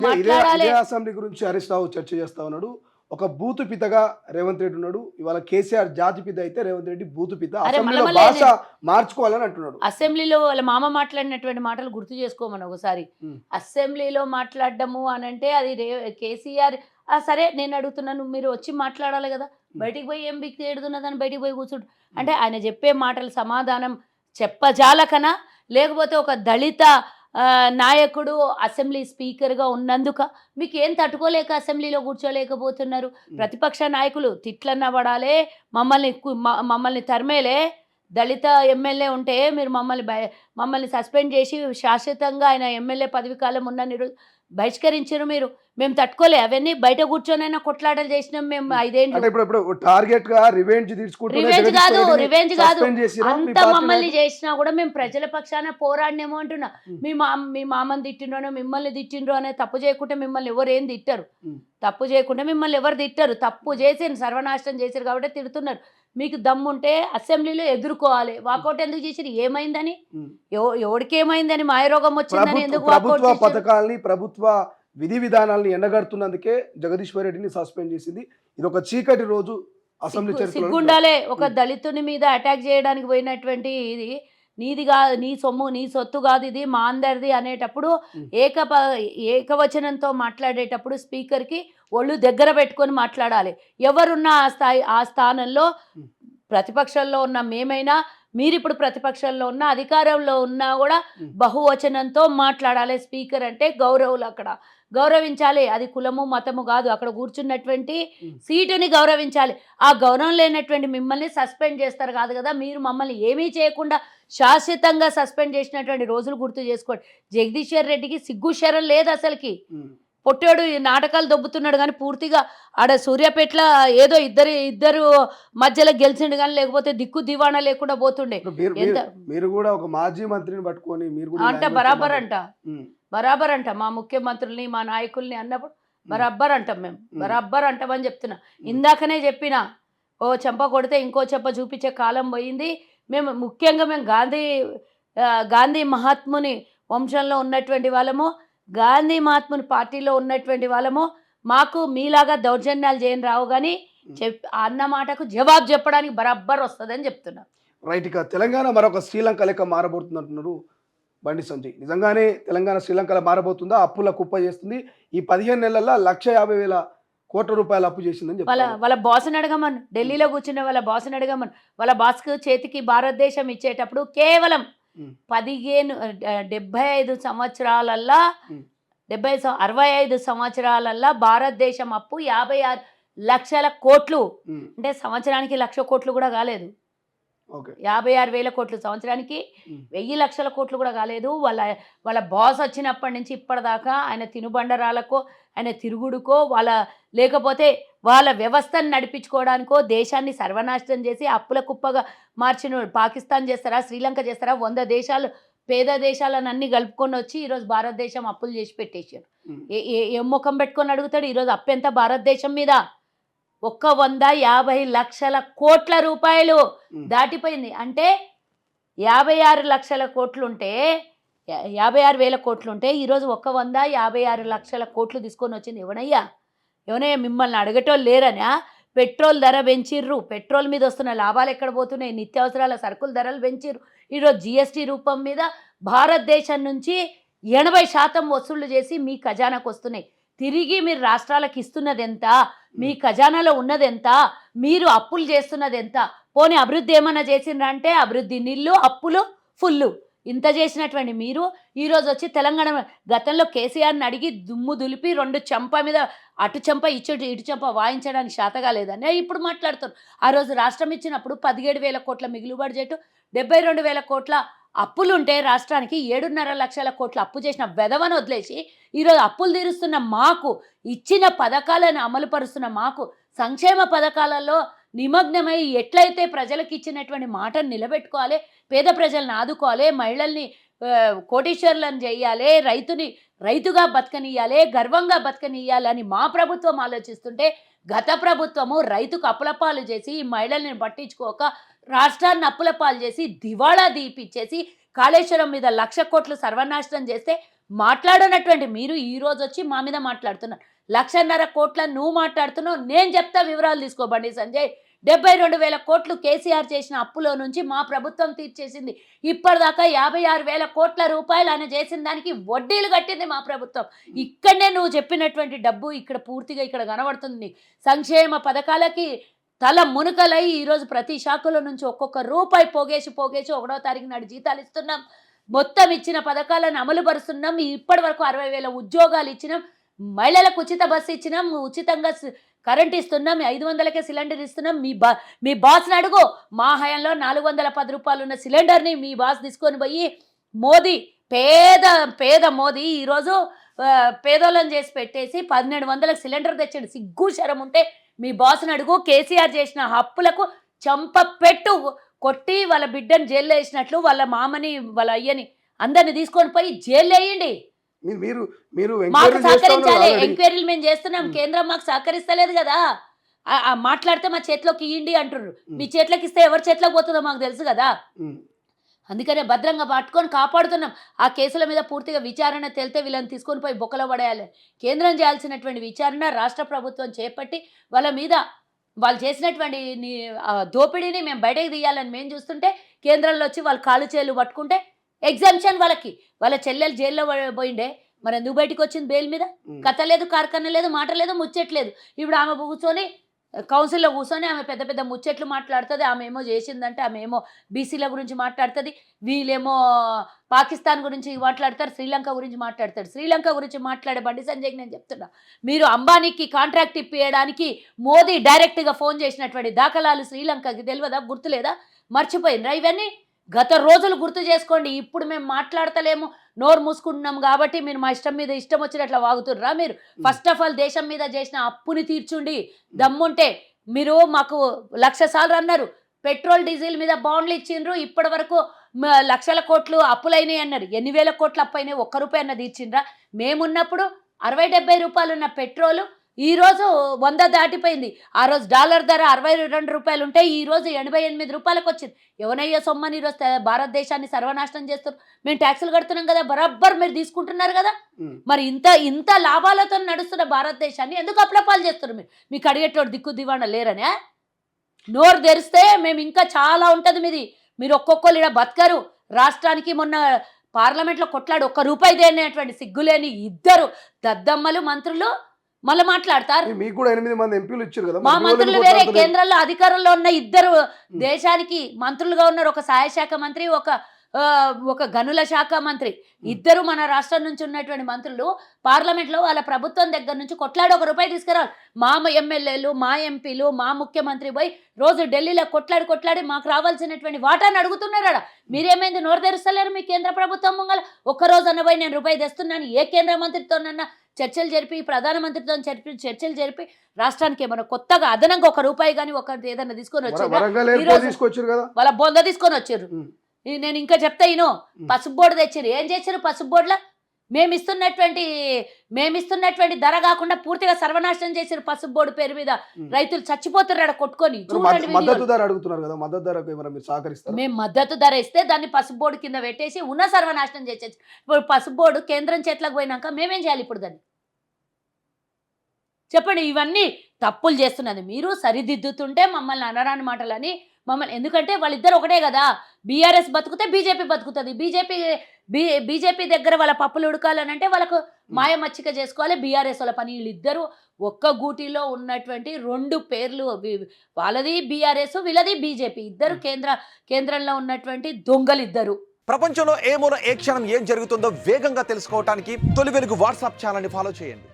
మాట్లాడాలి. ఇదే అసెంబ్లీ గురించి హరీష్ రావు చర్చ చేస్తా ఉన్నాడు. ఒక బూతు పితగా రేవంత్ రెడ్డి ఉన్నాడు. ఇవాళ కేసీఆర్ జాతి పిత అయితే రేవంత్ రెడ్డి బూతు పిత. అరే అసెంబ్లీలో మళ్ళీ భాష మార్చుకోవాలని అంటున్నాడు. అసెంబ్లీలో వాళ్ళ మామ మాట్లాడినటువంటి మాటలు గుర్తు చేసుకోమని ఒకసారి. అసెంబ్లీలో మాట్లాడడము అనంటే అది కేసీఆర్. సరే నేను అడుగుతున్నాను, మీరు వచ్చి మాట్లాడాలి కదా, బయటికి పోయి ఏం బిక్కి ఏడుతున్నదని బయటికి పోయి కూర్చుంటు అంటే ఆయన చెప్పే మాటలు సమాధానం చెప్పజాలకనా, లేకపోతే ఒక దళిత నాయకుడు అసెంబ్లీ స్పీకర్గా ఉన్నందుక మీకు ఏం తట్టుకోలేక అసెంబ్లీలో కూర్చోలేకపోతున్నారు? ప్రతిపక్ష నాయకులు తిట్లన్న పడాలే, మమ్మల్ని తరిమేలే. దళిత ఎమ్మెల్యే ఉంటే మీరు మమ్మల్ని సస్పెండ్ చేసి శాశ్వతంగా ఆయన ఎమ్మెల్యే పదవి కాలం ఉన్న బహిష్కరించారు. మేము తట్టుకోలే. అవన్నీ బయట కూర్చొనైనా కొట్లాటలు చేసినాం మేము 5 ఏళ్ళు. రివెంజ్ కాదు అంత మమ్మల్ని చేసినా కూడా మేము ప్రజల పక్షాన పోరాడినేమో అంటున్నా. మీ మామని తిట్టిండ్రో మిమ్మల్ని తిట్టిండ్రో అనే తప్పు చేయకుంటే మిమ్మల్ని ఎవరు ఏం తిట్టారు? తప్పు చేయకుంటే మిమ్మల్ని ఎవరు తిట్టారు? తప్పు చేసి సర్వనాశనం చేశారు కాబట్టి తిడుతున్నారు. మీకు దమ్ముంటే అసెంబ్లీలో ఎదుర్కోవాలి. వాకౌట్ ఎందుకు చేసిరు? ఏమైందని? ఎవరికి ఏమైందని? మాయరోగం వచ్చిందని ఎందుకు వాకౌట్ చేశారు? పథకాలని ప్రభుత్వ విధి విధానాలను ఎండగడుతున్నందుకే జగదీశ్వర్ రెడ్డిని సస్పెండ్ చేసింది. ఇది ఒక చీకటి రోజు అసెంబ్లీ చర్చలో. సిగ్గుండాలే. ఒక దళితుని మీద అటాక్ చేయడానికి పోయినటువంటి ఇది నీది కాదు, నీ సొమ్ము నీ సొత్తు కాదు, ఇది మా అందరిది అనేటప్పుడు ఏకవచనంతో మాట్లాడేటప్పుడు స్పీకర్కి ఒళ్ళు దగ్గర పెట్టుకొని మాట్లాడాలి. ఎవరున్నా ఆ స్థానంలో ప్రతిపక్షంలో ఉన్న మేమైనా, మీరిప్పుడు ప్రతిపక్షంలో ఉన్న అధికారంలో ఉన్నా కూడా బహువచనంతో మాట్లాడాలి. స్పీకర్ అంటే గౌరవులు, అక్కడ గౌరవించాలి. అది కులము మతము కాదు, అక్కడ కూర్చున్నటువంటి సీటుని గౌరవించాలి. ఆ గౌరవం లేనటువంటి మిమ్మల్ని సస్పెండ్ చేస్తారు కాదు కదా. మీరు మమ్మల్ని ఏమీ చేయకుండా శాశ్వతంగా సస్పెండ్ చేసినటువంటి రోజులు గుర్తు చేసుకోండి. జగదీశ్వర్ రెడ్డికి సిగ్గు శరం లేదు అసలుకి. పొట్టాడు నాటకాలు దొబ్బుతున్నాడు కానీ పూర్తిగా ఆడ సూర్యాపేటలో ఏదో ఇద్దరు మధ్యలో గెలిచిండు కానీ లేకపోతే దిక్కు దివాణా లేకుండా పోతుండే. మీరు కూడా ఒక మాజీ మంత్రిని పట్టుకొని మీరు అంట బరాబర్ అంట మా ముఖ్యమంత్రుల్ని మా నాయకుల్ని అన్నప్పుడు బరాబర్ అంటాం. మేము బరాబర్ అంటామని చెప్తున్నా. ఇందాకనే చెప్పిన, ఓ చెంప కొడితే ఇంకో చెంప చూపించే కాలం పోయింది. ముఖ్యంగా మేము గాంధీ మహాత్ముని వంశంలో ఉన్నటువంటి వాళ్ళము, గాంధీ మహాత్ముని పార్టీలో ఉన్నటువంటి వాళ్ళము. మాకు మీలాగా దౌర్జన్యాలు చేయని రావు కానీ అన్న మాటకు జవాబు చెప్పడానికి బరాబర్ వస్తుందని చెప్తున్నా. రైట్. ఇక తెలంగాణ మరొక శ్రీలంక లెక్క మారబోతుంది అంటున్నారు బండి సంజయ్. నిజంగానే తెలంగాణ శ్రీలంకలో మారబోతుందా? అప్పుల కుప్ప చేస్తుంది. ఈ 15 నెలల్లో 1,50,000 కోట్ల రూపాయలు అప్పు చేసిందని వాళ్ళ బాస్ని అడగమను. ఢిల్లీలో కూర్చున్న వాళ్ళ బాస్ని అడగమను. వాళ్ళ బాస్కు చేతికి భారతదేశం ఇచ్చేటప్పుడు కేవలం 75 సంవత్సరాలల్లా 65 సంవత్సరాలల్లా భారతదేశం అప్పు 56 లక్షల కోట్లు. అంటే సంవత్సరానికి 1,00,000 కోట్లు కూడా కాలేదు. 56,000 కోట్లు సంవత్సరానికి 1,000 లక్షల కోట్లు కూడా కాలేదు. వాళ్ళ బాస్ వచ్చినప్పటి నుంచి ఇప్పటిదాకా ఆయన తినుబండరాలకో, ఆయన తిరుగుడుకో, లేకపోతే వాళ్ళ వ్యవస్థను నడిపించుకోవడానికో దేశాన్ని సర్వనాశనం చేసి అప్పుల కుప్పగా మార్చిన పాకిస్తాన్ చేస్తారా, శ్రీలంక చేస్తారా? 100 దేశాలు పేద దేశాలను అన్ని కలుపుకొని వచ్చి ఈరోజు భారతదేశం అప్పులు చేసి పెట్టేశారు. ఏ ముఖం పెట్టుకొని అడుగుతాడు? ఈరోజు అప్పు ఎంత భారతదేశం మీద? 150 లక్షల కోట్ల రూపాయలు దాటిపోయింది. అంటే 56 లక్షల కోట్లుంటే 56,000 కోట్లుంటే ఈరోజు 156 లక్షల కోట్లు తీసుకొని వచ్చింది ఎవనయ్యా? మిమ్మల్ని అడగటోళ్ళు లేరనా? పెట్రోల్ ధర పెంచిర్రు. పెట్రోల్ మీద వస్తున్న లాభాలు ఎక్కడ పోతున్నాయి? నిత్యావసరాల సరుకుల ధరలు పెంచిర్రు. ఈరోజు జిఎస్టీ రూపం మీద భారతదేశం నుంచి 80% వసూళ్లు చేసి మీ ఖజానాకు వస్తున్నాయి. తిరిగి మీరు రాష్ట్రాలకు ఇస్తున్నది ఎంత? మీ ఖజానాలో ఉన్నది ఎంత? మీరు అప్పులు చేస్తున్నది ఎంత? పోనీ అభివృద్ధి ఏమన్నా చేసిండ్రా అంటే అభివృద్ధి నిల్లు, అప్పులు ఫుల్లు. ఇంత చేసినటువంటి మీరు ఈరోజు వచ్చి తెలంగాణ గతంలో కేసీఆర్ని అడిగి దుమ్ము దులిపి 2 చెంప మీద అటు చెంప ఇటు చెంప వాయించడానికి శాతగా లేదని ఇప్పుడు మాట్లాడుతారు. ఆ రోజు రాష్ట్రం ఇచ్చినప్పుడు 17,000 కోట్ల మిగులు బడ్జెట్, 72,000 కోట్ల అప్పులుంటే రాష్ట్రానికి 7.5 లక్షల కోట్ల అప్పు చేసిన వెధవను వదిలేసి ఈరోజు అప్పులు తీరుస్తున్న మాకు, ఇచ్చిన పథకాలను అమలుపరుస్తున్న మాకు, సంక్షేమ పథకాలలో నిమగ్నమై ఎట్లయితే ప్రజలకు ఇచ్చినటువంటి మాటను నిలబెట్టుకోవాలి, పేద ప్రజలను ఆదుకోవాలి, మహిళల్ని కోటీశ్వరులను చేయాలి, రైతుగా బతకనియాలి, గర్వంగా బతకనియాలని మా ప్రభుత్వం ఆలోచిస్తుంటే గత ప్రభుత్వము రైతుకు అప్పులపాలు చేసి మహిళల్ని పట్టించుకోక రాష్ట్రాన్ని అప్పులపాలు చేసి దివాళా దీపిచ్చేసి కాళేశ్వరం మీద 1,00,000 కోట్లు సర్వనాశనం చేస్తే మాట్లాడనటువంటి మీరు ఈ రోజు వచ్చి మా మీద మాట్లాడుతున్నారు. 1,50,000 కోట్ల నువ్వు మాట్లాడుతున్నావు, నేను చెప్తా వివరాలు తీసుకోబండి సంజయ్. 72,000 కోట్లు కేసీఆర్ చేసిన అప్పులో నుంచి మా ప్రభుత్వం తీర్చేసింది. ఇప్పటిదాకా 56,000 కోట్ల రూపాయలు ఆయన చేసిన దానికి వడ్డీలు కట్టింది మా ప్రభుత్వం. ఇక్కడనే నువ్వు చెప్పినటువంటి డబ్బు ఇక్కడ పూర్తిగా ఇక్కడ కనబడుతుంది నీకు. సంక్షేమ పథకాలకి తల మునుకలై ఈరోజు ప్రతి శాఖలో నుంచి ఒక్కొక్క రూపాయి పోగేసి 1వ తారీఖు నాడు జీతాలు ఇస్తున్నాం. మొత్తం ఇచ్చిన పథకాలను అమలు పరుస్తున్నాం. ఇప్పటి వరకు 60,000 ఉద్యోగాలు ఇచ్చినాం. మహిళలకు ఉచిత బస్సు ఇచ్చినాం, ఉచితంగా కరెంట్ ఇస్తున్నాం, 500కే సిలిండర్ ఇస్తున్నాం. మీ బాస్ని అడుగు, మా హయాంలో 410 రూపాయలు ఉన్న సిలిండర్ని మీ బాస్ తీసుకొని పోయి మోదీ పేద మోదీ ఈరోజు పేదోళ్ళని చేసి పెట్టేసి 1,200లకు సిలిండర్ తెచ్చాడు. సిగ్గు శరం ఉంటే మీ బాస్ని అడుగు. కేసీఆర్ చేసిన అప్పులకు చంపపెట్టు కొట్టి వాళ్ళ బిడ్డని జైల్లో వేసినట్లు వాళ్ళ మామని వాళ్ళ అయ్యని అందరిని తీసుకొని పోయి జైల్లో వేయండి. మీరు మాకు సహకరించాలి, ఎంక్వైరీలు మేము చేస్తున్నాం, కేంద్రం మాకు సహకరిస్తలేదు కదా. మాట్లాడితే మా చేతిలోకి ఇయ్యండి అంటున్నారు. మీ చేతిలోకి ఇస్తే ఎవరి చేతిలోకి పోతుందో మాకు తెలుసు కదా. అందుకనే భద్రంగా పట్టుకొని కాపాడుతున్నాం. ఆ కేసుల మీద పూర్తిగా విచారణ తేలితే వీళ్ళని తీసుకొని పోయి బొక్కలో పడేయాలి. కేంద్రం చేయాల్సినటువంటి విచారణ రాష్ట్ర ప్రభుత్వం చేపట్టి వాళ్ళ మీద వాళ్ళు చేసినటువంటి దోపిడీని మేము బయటకు తీయాలని మేము చూస్తుంటే కేంద్రంలో వచ్చి వాళ్ళు కాళ్ళు చేలు పట్టుకుంటే ఎగ్జామ్షన్ వాళ్ళ చెల్లెలు జైల్లో పోయిండే, మరి ఎందుకు బయటకు వచ్చింది బెయిల్ మీద? కథ లేదు, కార్ఖాన లేదు, మాట లేదు, ముచ్చట్లేదు. ఇప్పుడు ఆమె కూర్చొని కౌన్సిల్లో కూర్చొని ఆమె పెద్ద పెద్ద ముచ్చట్లు మాట్లాడుతుంది. ఆమె ఏమో చేసిందంటే ఆమె ఏమో బీసీల గురించి మాట్లాడుతుంది, వీళ్ళేమో పాకిస్తాన్ గురించి మాట్లాడతారు, శ్రీలంక గురించి మాట్లాడతారు. శ్రీలంక గురించి మాట్లాడే బండి సంజయ్కి నేను చెప్తున్నా, మీరు అంబానీకి కాంట్రాక్ట్ ఇప్పించడానికి మోదీ డైరెక్ట్గా ఫోన్ చేసినటువంటి దాఖలాలు శ్రీలంకకి తెలియదా, గుర్తులేదా, మర్చిపోయినరా? ఇవన్నీ గత రోజులు గుర్తు చేసుకోండి. ఇప్పుడు మేము మాట్లాడతలేము, నోరు మూసుకుంటున్నాం కాబట్టి మీరు మా ఇష్టం మీద ఇష్టం వచ్చినట్లు వాగుతుర్రా? మీరు ఫస్ట్ ఆఫ్ ఆల్ దేశం మీద చేసిన అప్పుని తీర్చుండి దమ్ముంటే. మీరు మాకు 1,00,000 సార్లు అన్నారు, పెట్రోల్ డీజిల్ మీద బాండ్లు ఇచ్చిండ్రు, ఇప్పటి వరకు లక్షల కోట్లు అప్పులైనాయి అన్నారు. 8,000 కోట్లు అప్పు అయినాయి, ₹1 అన్న తీర్చిండ్రా? మేమున్నప్పుడు 60-70 రూపాయలు ఉన్న పెట్రోలు ఈరోజు 100 దాటిపోయింది. ఆ రోజు డాలర్ ధర 62 రూపాయలు ఉంటే ఈరోజు 88 రూపాయలకు వచ్చింది. ఎవనయ్యో సొమ్మని ఈరోజు భారతదేశాన్ని సర్వనాశనం చేస్తారు. మేము ట్యాక్సులు కడుతున్నాం కదా, బరాబర్ మీరు తీసుకుంటున్నారు కదా. మరి ఇంత లాభాలతో నడుస్తున్న భారతదేశాన్ని ఎందుకు అప్లపాలు చేస్తారు? మీకు అడిగేటోడు దిక్కు దివాణ లేరనే? నోరు తెరిస్తే మేము ఇంకా చాలా ఉంటుంది మీది. మీరు ఒక్కొక్కరు ఇలా బతకరు. రాష్ట్రానికి మొన్న పార్లమెంట్లో కొట్లాడు ₹1 దేనేటువంటి సిగ్గులేని ఇద్దరు దద్దమ్మలు మంత్రులు మళ్ళీ మాట్లాడతారు. మీకు కూడా 8 మంది ఎంపీలు ఇచ్చారు కదా. మా మంత్రులు వేరే, కేంద్రంలో అధికారంలో ఉన్న ఇద్దరు దేశానికి మంత్రులుగా ఉన్నారు. ఒక సహాయ శాఖ మంత్రి, ఒక గనుల శాఖ మంత్రి. ఇద్దరు మన రాష్ట్రం నుంచి ఉన్నటువంటి మంత్రులు పార్లమెంట్లో వాళ్ళ ప్రభుత్వం దగ్గర నుంచి కొట్లాడి ₹1 తీసుకురావాలి. మా ఎమ్మెల్యేలు, మా ఎంపీలు, మా ముఖ్యమంత్రి పోయి రోజు ఢిల్లీలో కొట్లాడి మాకు రావాల్సినటువంటి వాటాను అడుగుతున్నారా? మీరేమైంది నోరు తెరుస్తలేరు? మీ కేంద్ర ప్రభుత్వం ముంగల ఒక్కరోజు పోయి నేను ₹1 తెస్తున్నాను, ఏ కేంద్ర మంత్రితోనన్నా చర్చలు జరిపి, ప్రధానమంత్రితో చర్చలు జరిపి రాష్ట్రానికి ఏమన్నా కొత్తగా అదనంగా ₹1 కానీ ఏదన్నా తీసుకొని వచ్చారు? వాళ్ళ బొంద తీసుకొని వచ్చారు. నేను ఇంకా చెప్తా ఈయన పసుపు బోర్డు తెచ్చారు. ఏం చేశారు పసుపు బోర్డులో? మేమిస్తున్నటువంటి ధర కాకుండా పూర్తిగా సర్వనాశనం చేశారు పసుపు బోర్డు పేరు మీద. రైతులు చచ్చిపోతున్నారు కొట్టుకొని. మేము మద్దతు ధర ఇస్తే దాన్ని పసుపు బోర్డు కింద పెట్టేసి ఉన్న సర్వనాశనం చేసేసి ఇప్పుడు పసుపు బోర్డు కేంద్రం చేతులకు పోయినాక మేమేం చేయాలి ఇప్పుడు దాన్ని? చెప్పండి. ఇవన్నీ తప్పులు చేస్తున్నది మీరు. సరిదిద్దుతుంటే మమ్మల్ని అనరాని మాటలని ఎందుకంటే వాళ్ళిద్దరు ఒకటే కదా. బీఆర్ఎస్ బతుకుతే బీజేపీ బతుకుతుంది. బీజేపీ దగ్గర వాళ్ళ పప్పులు ఉడకాలని అంటే వాళ్ళకు మాయ మచ్చిక చేసుకోవాలి. బీఆర్ఎస్ వాళ్ళ పని. వీళ్ళిద్దరూ ఒక్క గూటిలో ఉన్నటువంటి 2 పేర్లు. వాళ్ళది బీఆర్ఎస్, వీళ్ళది బీజేపీ. ఇద్దరు కేంద్రంలో ఉన్నటువంటి దొంగలిద్దరు. ప్రపంచంలో ఏ మూల ఏ క్షణం ఏం జరుగుతుందో వేగంగా తెలుసుకోవడానికి తొలి వెలుగు వాట్సాప్ ఛానల్ని ఫాలో చేయండి.